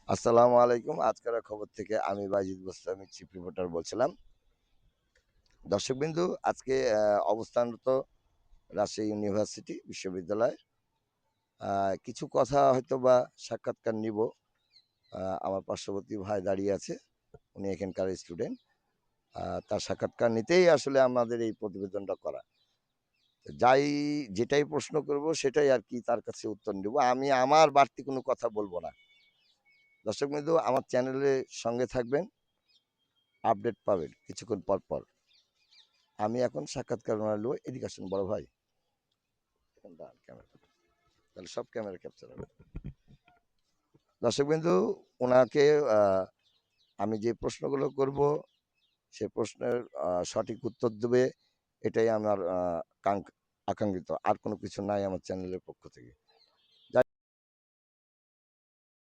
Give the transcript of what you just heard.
আসসালামু আলাইকুম। আজকের খবর থেকে আমি বাইজিদ বোস্তামি চিফ রিপোর্টার বলছিলাম। দর্শকবিন্দু, আজকে অবস্থানরত রাজশাহী ইউনিভার্সিটি বিশ্ববিদ্যালয়। কিছু কথা হয়তো বা সাক্ষাৎকার নিব। আমার পার্শ্ববর্তী ভাই দাঁড়িয়ে আছে, উনি এখানকার স্টুডেন্ট। তার সাক্ষাৎকার নিতেই আসলে আমাদের এই প্রতিবেদনটা করা। যেটাই প্রশ্ন করব সেটাই আর কি তার কাছে উত্তর নেব। আমি আমার বাড়তি কোনো কথা বলবো না। দর্শকবিন্দু, আমার চ্যানেলের সঙ্গে থাকবেন, আপডেট পাবেন কিছুক্ষণ পর পর। আমি এখন সাক্ষাৎকার নেব। এদিকে আসুন বড় ভাই, ক্যামেরা, তাহলে সব ক্যামেরা ক্যাপচার হবে। দর্শকবিন্দু, ওনাকে আমি যে প্রশ্নগুলো করব সে প্রশ্নের সঠিক উত্তর দেবে, এটাই আমার আকাঙ্ক্ষিত। আর কোনো কিছু নাই আমার চ্যানেলের পক্ষ থেকে।